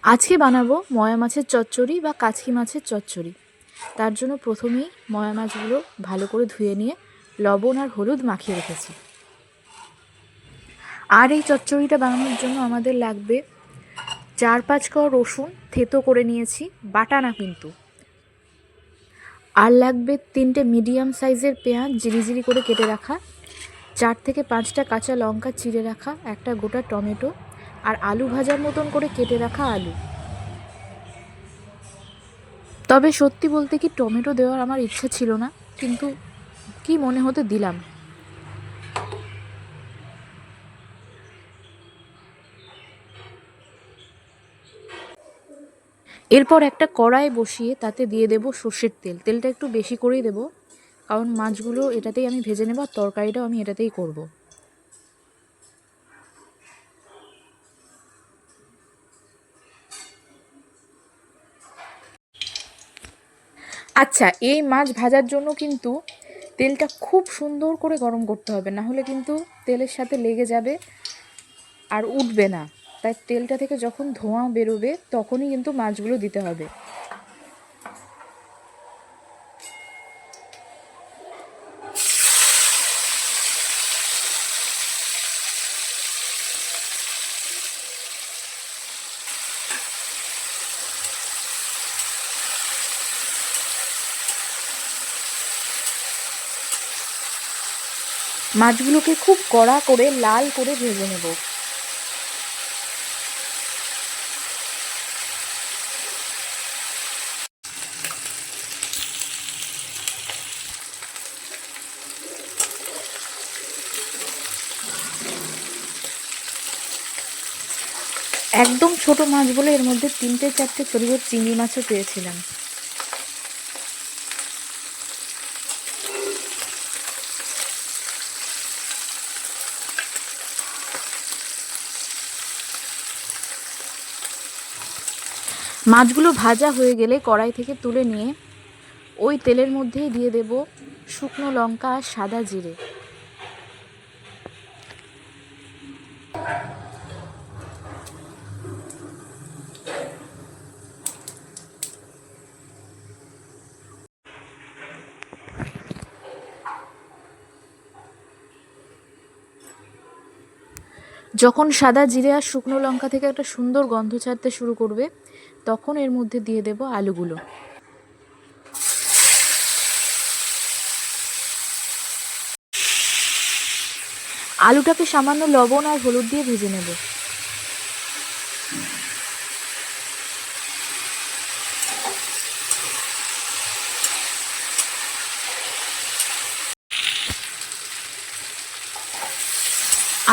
আজকে বানাবো ময়া মাছের চচ্চড়ি বা কাচকি মাছের চচ্চড়ি। তার জন্য প্রথমেই ময়া মাছগুলো ভালো করে ধুয়ে নিয়ে লবণ আর হলুদ মাখিয়ে রেখেছি। আর এই চচ্চড়িটা বানানোর জন্য আমাদের লাগবে 4-5 কোয়া রসুন থেতো করে নিয়েছি, বাটা না কিন্তু। আর লাগবে 3টে মিডিয়াম সাইজের পেঁয়াজ জিরি করে কেটে রাখা, 4 থেকে 5টা কাঁচা লঙ্কা চিড়ে রাখা, একটা গোটা টমেটো আর আলু ভাজার মতন করে কেটে রাখা আলু। তবে সত্যি বলতে কি টমেটো দেওয়ার আমার ইচ্ছা ছিল না, কিন্তু কি মনে হতে দিলাম। এরপর একটা কড়াই বসিয়ে তাতে দিয়ে দেব সর্ষের তেল। তেলটা একটু বেশি করেই দেব, কারণ মাছগুলো এটাতেই আমি ভেজে নেব আর তরকারিটাও আমি এটাতেই করব। আচ্ছা, এই মাছ ভাজার জন্য কিন্তু তেলটা খুব সুন্দর করে গরম করতে হবে, না হলে কিন্তু তেলের সাথে লেগে যাবে আর উঠবে না। তাই তেলটা থেকে যখন ধোঁয়া বেরোবে তখনই কিন্তু মাছগুলো দিতে হবে। মাছগুলোকে খুব কড়া করে লাল করে ভেজে নেব। একদম ছোট মাছ বলে এর মধ্যে 3-4টে ছোটো ছোটো চিংড়ি মাছও পেয়েছিলাম। মাছগুলো ভাজা হয়ে গেলে কড়াই থেকে তুলে নিয়ে ওই তেলের মধ্যেই দিয়ে দেব শুকনো লঙ্কা আর সাদা জিরে। যখন সাদা জিরে আর শুকনো লঙ্কা থেকে একটা সুন্দর গন্ধ ছাড়তে শুরু করবে, তখন এর মধ্যে দিয়ে দেব আলুগুলো। আলুটাকে সামান্য লবণ আর হলুদ দিয়ে ভেজে নেব।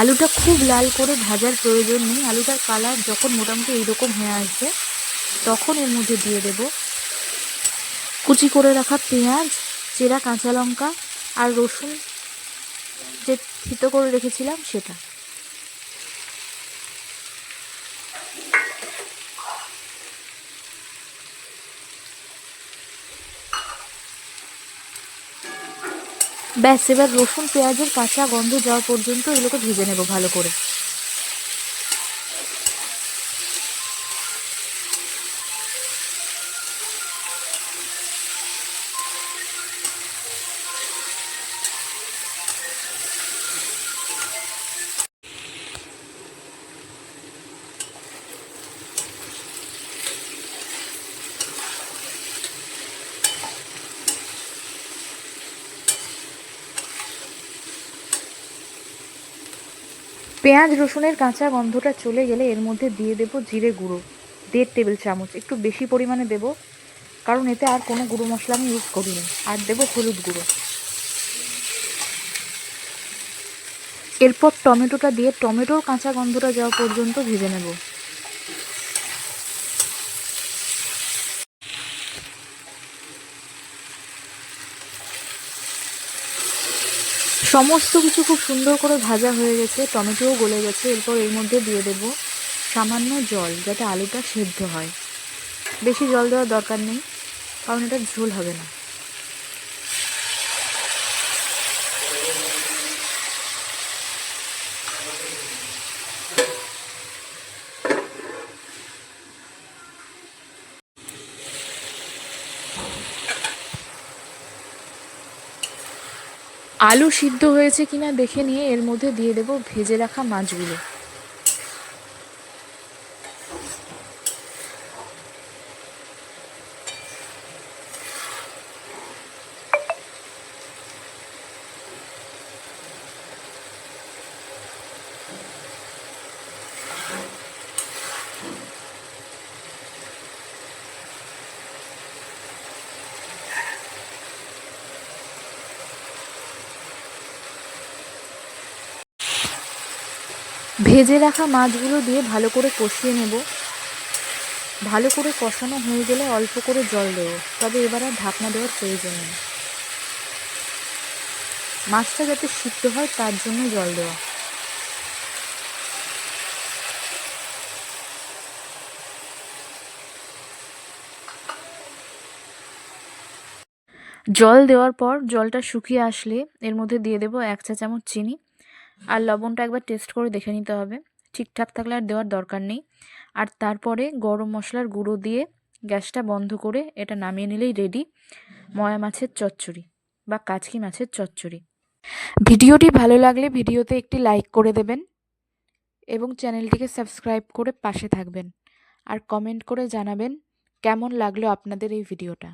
আলুটা খুব লাল করে ভাজার প্রয়োজন নেই। আলুটার কালার যখন মোটামুটি এইরকম হয়ে আসবে তখন এর মধ্যে দিয়ে দেব কুচি করে রাখা পেঁয়াজ, চেরা কাঁচা লঙ্কা আর রসুন যে থেতো করে রেখেছিলাম সেটা। ব্যাস, এবার রসুন পেঁয়াজের কাঁচা গন্ধ যাওয়া পর্যন্ত এগুলোকে ভেজে নেব ভালো করে। পেঁয়াজ রসুনের কাঁচা গন্ধটা চলে গেলে এর মধ্যে দিয়ে দেব জিরে গুঁড়ো 1.5 টেবিল চামচ, একটু বেশি পরিমাণে দেব, কারণ এতে আর কোনো গুঁড়ো মশলা আমি ইউজ করিনি। আর দেব হলুদ গুঁড়ো। এরপর টমেটোটা দিয়ে টমেটোর কাঁচা গন্ধটা যাওয়া পর্যন্ত ভেজে নেব। সমস্ত কিছু খুব সুন্দর করে ভাজা হয়ে গেছে, টমেটোও গলে গেছে। এরপর এর মধ্যে দিয়ে দেব সামান্য জল, যাতে আলুটা সেদ্ধ হয়। বেশি জল দেওয়ার দরকার নেই, কারণ এটা ঝোল হবে না। আলু সিদ্ধ হয়েছে কিনা দেখে নিয়ে এর মধ্যে দিয়ে দেব ভেজে রাখা মাছগুলো। ভেজে রাখা মাছগুলো দিয়ে ভালো করে কষিয়ে নেব। ভালো করে কষানো হয়ে গেলে অল্প করে জল দেব, তবে এবার আর ঢাকনা দেওয়ার প্রয়োজন নেই। মাছটা যাতে সিদ্ধ হয় তার জন্য জল দেওয়া। জল দেওয়ার পর জলটা শুকিয়ে আসলে এর মধ্যে দিয়ে দেব 1 চা চামচ চিনি। আর লবণটা একবার টেস্ট করে দেখে নিতে হবে, ঠিকঠাক থাকলে আর দেওয়ার দরকার নেই। আর তারপরে গরম মশলার গুঁড়ো দিয়ে গ্যাসটা বন্ধ করে এটা নামিয়ে নিলেই রেডি ময়া মাছের চচ্চড়ি বা কাচকি মাছের চচ্চড়ি। ভিডিওটি ভালো লাগলে ভিডিওতে একটি লাইক করে দেবেন এবং চ্যানেলটিকে সাবস্ক্রাইব করে পাশে থাকবেন। আর কমেন্ট করে জানাবেন কেমন লাগলো আপনাদের এই ভিডিওটা।